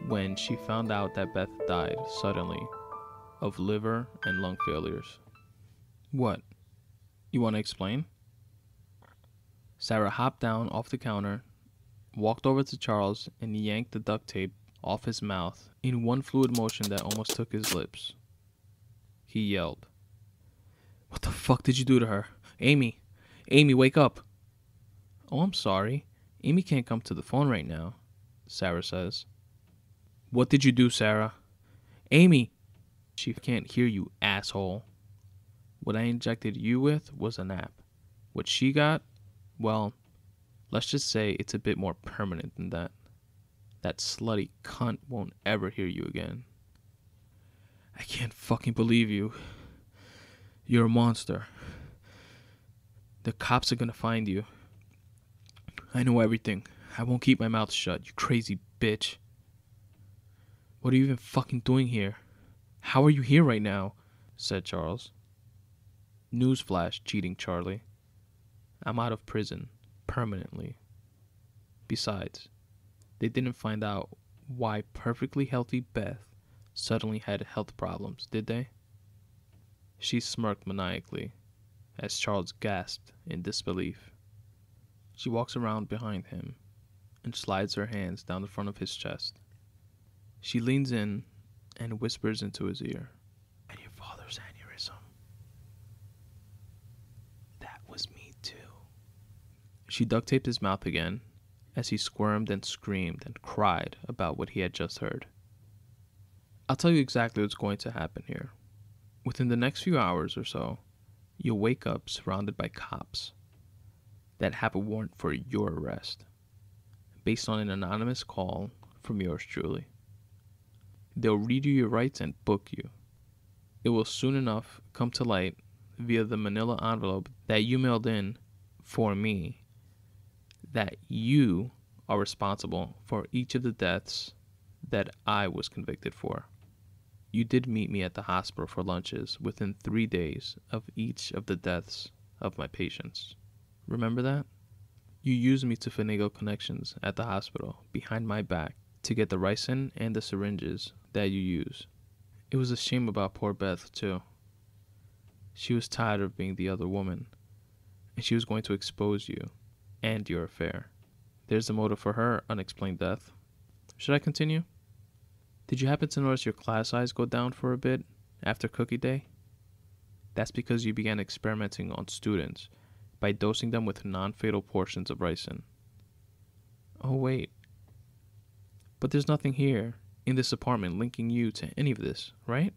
when she found out that Beth died suddenly of liver and lung failures. "What? You want to explain?" Sarah hopped down off the counter, walked over to Charles, and yanked the duct tape off his mouth in one fluid motion that almost took his lips. He yelled, "What the fuck did you do to her? Amy! Amy, wake up!" "Oh, I'm sorry. Amy can't come to the phone right now," Sarah says. "What did you do, Sarah?" "Amy!" "She can't hear you, asshole. What I injected you with was a nap. What she got, well, let's just say it's a bit more permanent than that. That slutty cunt won't ever hear you again." "I can't fucking believe you. You're a monster. The cops are gonna find you. I know everything. I won't keep my mouth shut, you crazy bitch. What are you even fucking doing here? How are you here right now?" said Charles. "Newsflash, cheating Charlie. I'm out of prison, permanently. Besides, they didn't find out why perfectly healthy Beth suddenly had health problems, did they?" She smirked maniacally as Charles gasped in disbelief. She walks around behind him and slides her hands down the front of his chest. She leans in and whispers into his ear, "And your father's aneurysm. That was me too." She duct taped his mouth again as he squirmed and screamed and cried about what he had just heard. I'll tell you exactly what's going to happen here. Within the next few hours or so, you'll wake up surrounded by cops that have a warrant for your arrest, based on an anonymous call from yours truly. They'll read you your rights and book you. It will soon enough come to light via the manila envelope that you mailed in for me that you are responsible for each of the deaths that I was convicted for. You did meet me at the hospital for lunches within 3 days of each of the deaths of my patients. Remember that? You used me to finagle connections at the hospital behind my back to get the ricin and the syringes that you use. It was a shame about poor Beth, too. She was tired of being the other woman, and she was going to expose you and your affair. There's the motive for her unexplained death. Should I continue? Did you happen to notice your class size go down for a bit after cookie day? That's because you began experimenting on students by dosing them with non-fatal portions of ricin. Oh wait, but there's nothing here in this apartment linking you to any of this, right?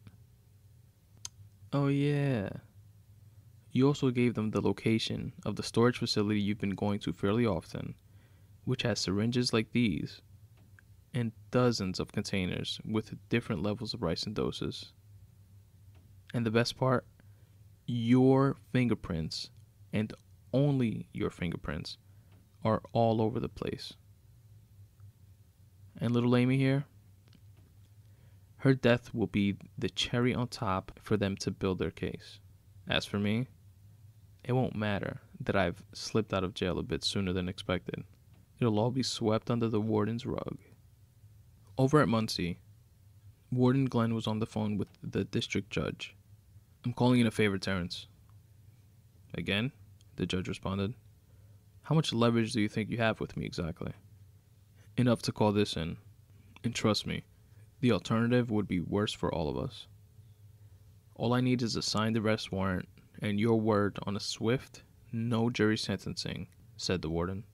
Oh yeah. You also gave them the location of the storage facility you've been going to fairly often, which has syringes like these and dozens of containers with different levels of ricin doses. And the best part, your fingerprints, and only your fingerprints, are all over the place. And little Amy here, her death will be the cherry on top for them to build their case. As for me, it won't matter that I've slipped out of jail a bit sooner than expected. It'll all be swept under the warden's rug. Over at Muncie, Warden Glenn was on the phone with the district judge. "I'm calling in a favor, Terrence." "Again?" the judge responded. "How much leverage do you think you have with me exactly?" "Enough to call this in. And trust me, the alternative would be worse for all of us. All I need is a signed arrest warrant and your word on a swift, no jury sentencing," said the warden.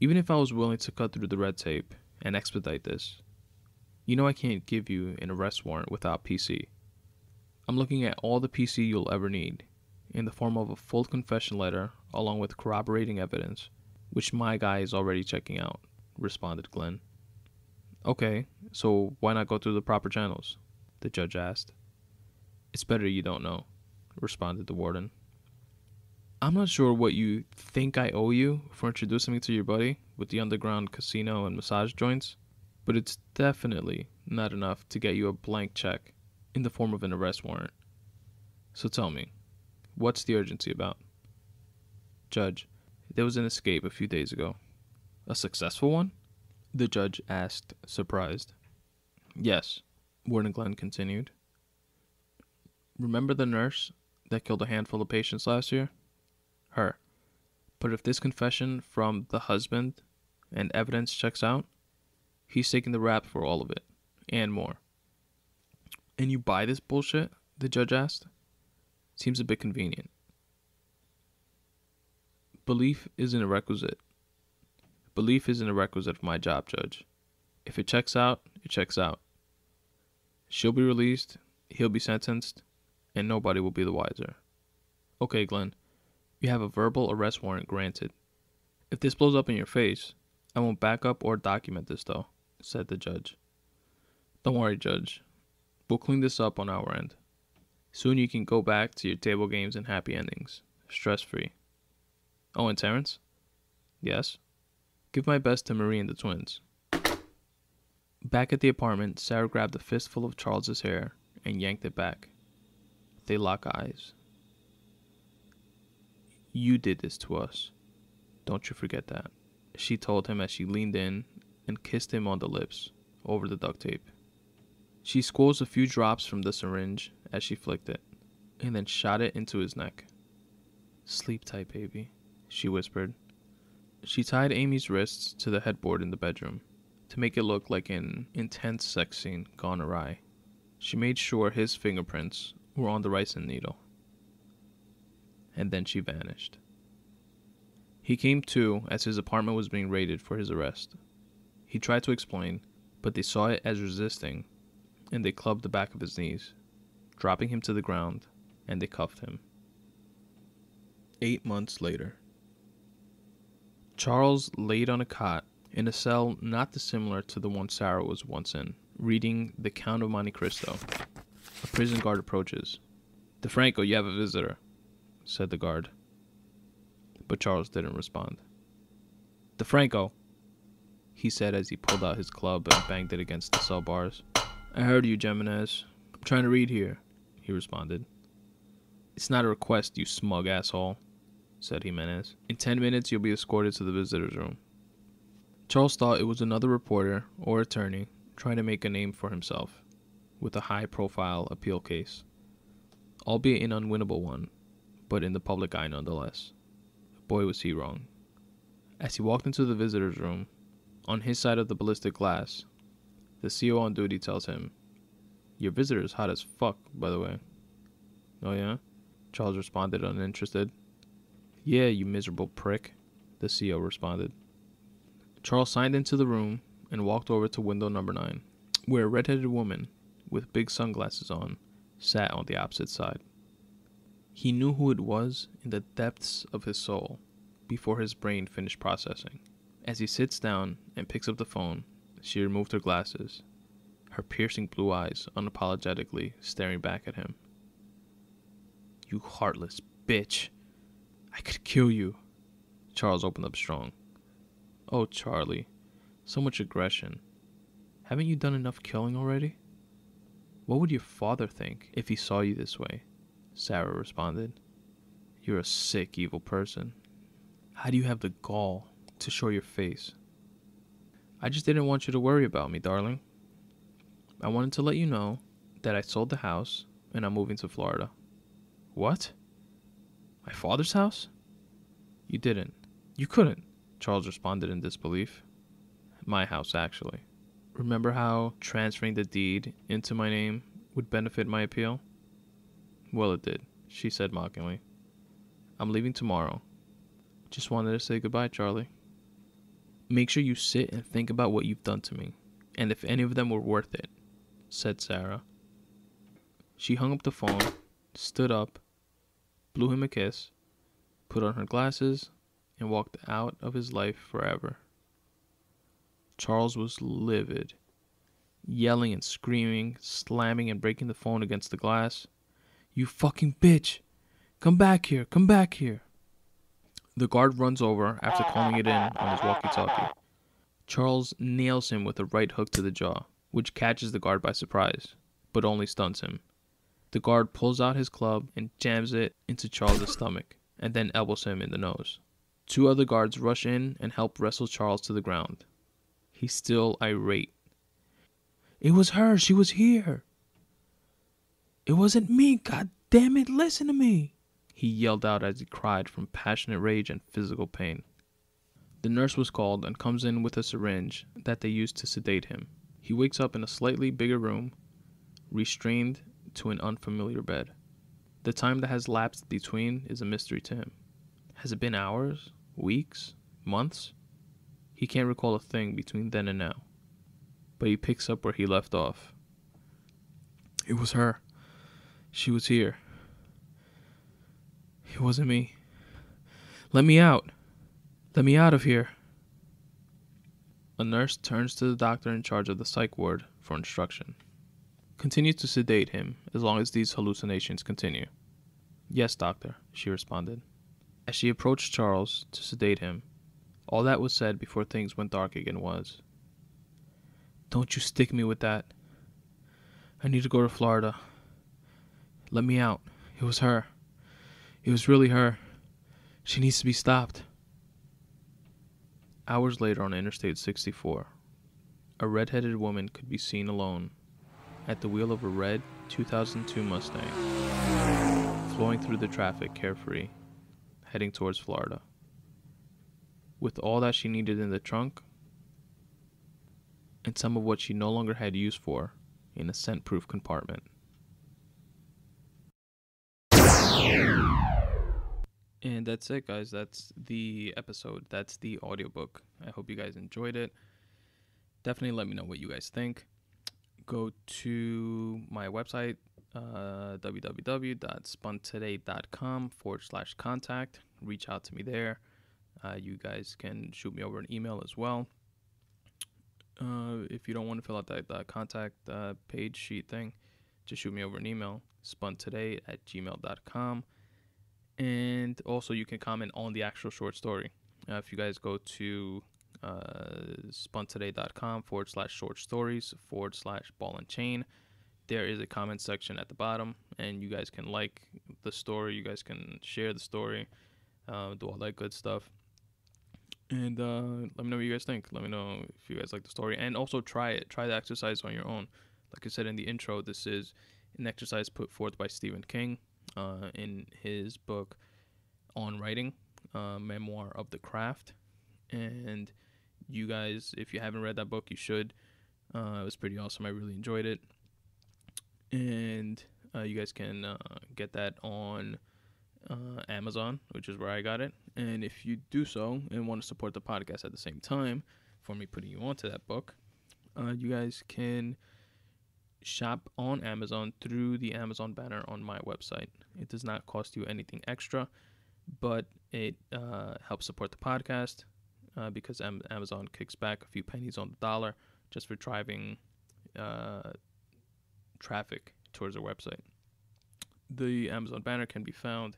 "Even if I was willing to cut through the red tape and expedite this, you know I can't give you an arrest warrant without PC. I'm looking at all the PC you'll ever need, in the form of a full confession letter along with corroborating evidence, which my guy is already checking out," responded Glenn. "Okay, so why not go through the proper channels?" the judge asked. "It's better you don't know," responded the warden. "I'm not sure what you think I owe you for introducing me to your buddy with the underground casino and massage joints, but it's definitely not enough to get you a blank check in the form of an arrest warrant. So tell me, what's the urgency about?" "Judge, there was an escape a few days ago." "A successful one?" the judge asked, surprised. "Yes," Warden Glenn continued. "Remember the nurse that killed a handful of patients last year? Her. But if this confession from the husband and evidence checks out, he's taking the rap for all of it, and more." "And you buy this bullshit?" the judge asked. "Seems a bit convenient." Belief isn't a requisite. Belief isn't a requisite for my job, Judge. If it checks out, it checks out. She'll be released, he'll be sentenced, and nobody will be the wiser. "Okay, Glenn, you have a verbal arrest warrant granted. If this blows up in your face, I won't back up or document this, though," said the judge. "Don't worry, Judge. We'll clean this up on our end. Soon you can go back to your table games and happy endings, stress-free. Oh, and Terrence?" "Yes?" "Give my best to Marie and the twins." Back at the apartment, Sarah grabbed a fistful of Charles's hair and yanked it back. They lock eyes. "You did this to us. Don't you forget that," she told him as she leaned in and kissed him on the lips over the duct tape. She squeezed a few drops from the syringe as she flicked it, and then shot it into his neck. "Sleep tight, baby," she whispered. She tied Amy's wrists to the headboard in the bedroom to make it look like an intense sex scene gone awry. She made sure his fingerprints were on the ricin needle. And then she vanished. He came to as his apartment was being raided for his arrest. He tried to explain, but they saw it as resisting, and they clubbed the back of his knees, dropping him to the ground, and they cuffed him. 8 months later. Charles laid on a cot in a cell not dissimilar to the one Sarah was once in, reading The Count of Monte Cristo. A prison guard approaches. "DeFranco, you have a visitor," said the guard. But Charles didn't respond. "DeFranco," he said as he pulled out his club and banged it against the cell bars. "I heard you, Jimenez. I'm trying to read here," he responded. "It's not a request, you smug asshole," said Jimenez. "In 10 minutes, you'll be escorted to the visitor's room." Charles thought it was another reporter or attorney trying to make a name for himself with a high-profile appeal case, albeit an unwinnable one, but in the public eye nonetheless. Boy, was he wrong. As he walked into the visitor's room, on his side of the ballistic glass, the CO on duty tells him, "Your visitor's hot as fuck, by the way." "Oh yeah?" Charles responded, uninterested. "Yeah, you miserable prick," the CO responded. Charles signed into the room and walked over to window number 9, where a red-headed woman with big sunglasses on sat on the opposite side. He knew who it was in the depths of his soul before his brain finished processing. As he sits down and picks up the phone, she removed her glasses, her piercing blue eyes unapologetically staring back at him. "You heartless bitch. I could kill you." Charles opened up strong. "Oh, Charlie, so much aggression. Haven't you done enough killing already?" "What would your father think if he saw you this way?" Sarah responded. "You're a sick, evil person. How do you have the gall to show your face?" "I just didn't want you to worry about me, darling. I wanted to let you know that I sold the house and I'm moving to Florida." "What? My father's house?" "You didn't. You couldn't," Charles responded in disbelief. "My house, actually. Remember how transferring the deed into my name would benefit my appeal?" "Well, it did," she said mockingly. "I'm leaving tomorrow. Just wanted to say goodbye, Charlie. Make sure you sit and think about what you've done to me, and if any of them were worth it," said Sarah. She hung up the phone, stood up, blew him a kiss, put on her glasses, and walked out of his life forever. Charles was livid, yelling and screaming, slamming and breaking the phone against the glass. "You fucking bitch! Come back here! Come back here!" The guard runs over after calling it in on his walkie-talkie. Charles nails him with a right hook to the jaw, which catches the guard by surprise, but only stuns him. The guard pulls out his club and jams it into Charles' stomach, and then elbows him in the nose. 2 other guards rush in and help wrestle Charles to the ground. He's still irate. "It was her. She was here. It wasn't me. God damn it. Listen to me," he yelled out as he cried from passionate rage and physical pain. The nurse was called and comes in with a syringe that they used to sedate him. He wakes up in a slightly bigger room, restrained to an unfamiliar bed. The time that has lapsed between is a mystery to him. Has it been hours, weeks, months? He can't recall a thing between then and now. But he picks up where he left off. "It was her. She was here. It wasn't me. Let me out. Let me out of here." A nurse turns to the doctor in charge of the psych ward for instruction. "Continue to sedate him as long as these hallucinations continue." "Yes, doctor," she responded. As she approached Charles to sedate him, all that was said before things went dark again was, "Don't you stick me with that. I need to go to Florida. Let me out. It was her. It was really her. She needs to be stopped." Hours later on Interstate 64, a red-headed woman could be seen alone at the wheel of a red 2002 Mustang, flowing through the traffic carefree, heading towards Florida. with all that she needed in the trunk and some of what she no longer had use for in a scent-proof compartment. And that's it, guys. That's the episode. That's the audiobook. I hope you guys enjoyed it. Definitely let me know what you guys think. Go to my website, www.spuntoday.com/contact. Reach out to me there. You guys can shoot me over an email as well. If you don't want to fill out that contact page sheet thing, just shoot me over an email, spuntoday@gmail.com. And also you can comment on the actual short story. If you guys go to spuntoday.com/short stories/ball and chain, there is a comment section at the bottom, and you guys can like the story, you guys can share the story, do all that good stuff. And let me know what you guys think. Let me know if you guys like the story, and also try the exercise on your own. Like I said in the intro, this is an exercise put forth by Stephen King in his book On Writing, Memoir of the Craft. And you guys, if you haven't read that book, you should. It was pretty awesome. I really enjoyed it. And you guys can get that on Amazon, which is where I got it. And if you do so and want to support the podcast at the same time for me putting you onto that book, you guys can shop on Amazon through the Amazon banner on my website. It does not cost you anything extra, but it helps support the podcast because Amazon kicks back a few pennies on the dollar just for driving traffic towards their website. The Amazon banner can be found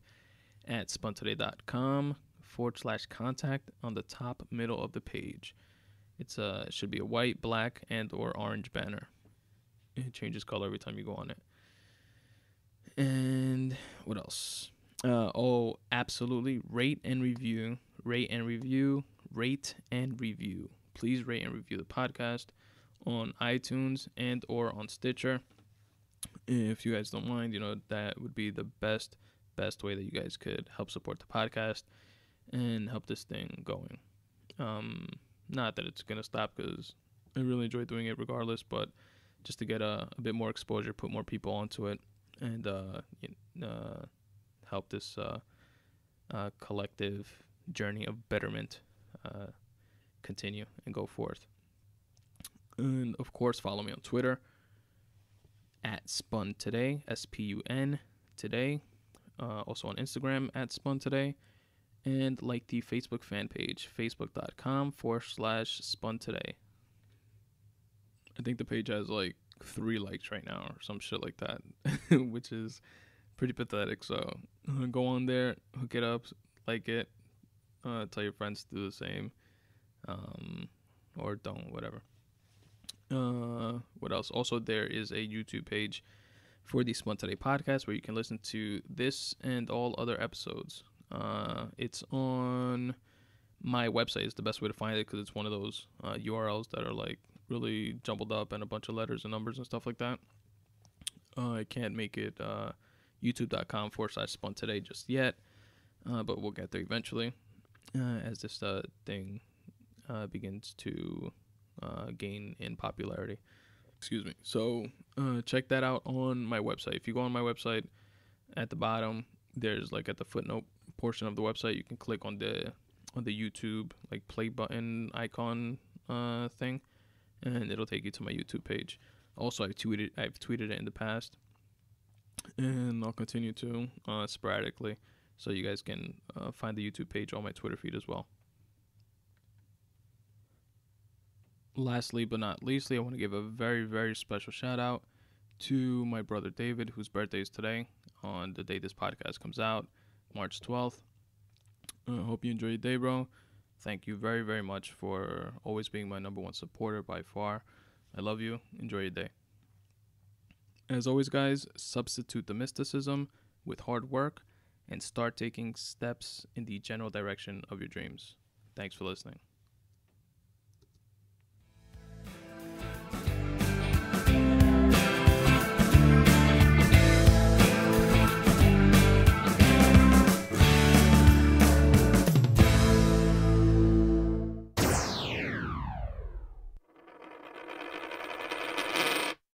at spuntoday.com/contact on the top middle of the page. It should be a white, black, and or orange banner. It changes color every time you go on it. And what else? Absolutely. Rate and review. Please rate and review the podcast on iTunes and or on Stitcher. If you guys don't mind, that would be the best way that you guys could help support the podcast and help this thing going. Not that it's going to stop, because I really enjoy doing it regardless, but just to get a bit more exposure, put more people onto it, and help this collective journey of betterment continue and go forth. And of course, follow me on Twitter at Spun Today, SPUN Today. Also on Instagram at Spun Today, and like the Facebook fan page, facebook.com/Spun Today. I think the page has like 3 likes right now or some shit like that, which is pretty pathetic. So go on there, hook it up, like it, tell your friends to do the same, or don't, whatever. What else? Also, there is a YouTube page for the Spun Today podcast where you can listen to this and all other episodes. It's on my website. It's the best way to find it because it's one of those URLs that are like really jumbled up and a bunch of letters and numbers and stuff like that. I can't make it youtube.com/Spun Today just yet, but we'll get there eventually as this thing begins to gain in popularity. Excuse me. So check that out on my website. If you go on my website, at the bottom, there's like at the footnote portion of the website, you can click on the YouTube like play button icon thing, and it'll take you to my YouTube page. Also, I've tweeted it in the past, and I'll continue to sporadically, so you guys can find the YouTube page on my Twitter feed as well. Lastly but not leastly, I want to give a very, very special shout out to my brother David, whose birthday is today, on the day this podcast comes out, March 12th. I hope you enjoy your day, bro. Thank you very, very much for always being my number one supporter by far. I love you. Enjoy your day. As always, guys, substitute the mysticism with hard work and start taking steps in the general direction of your dreams. Thanks for listening.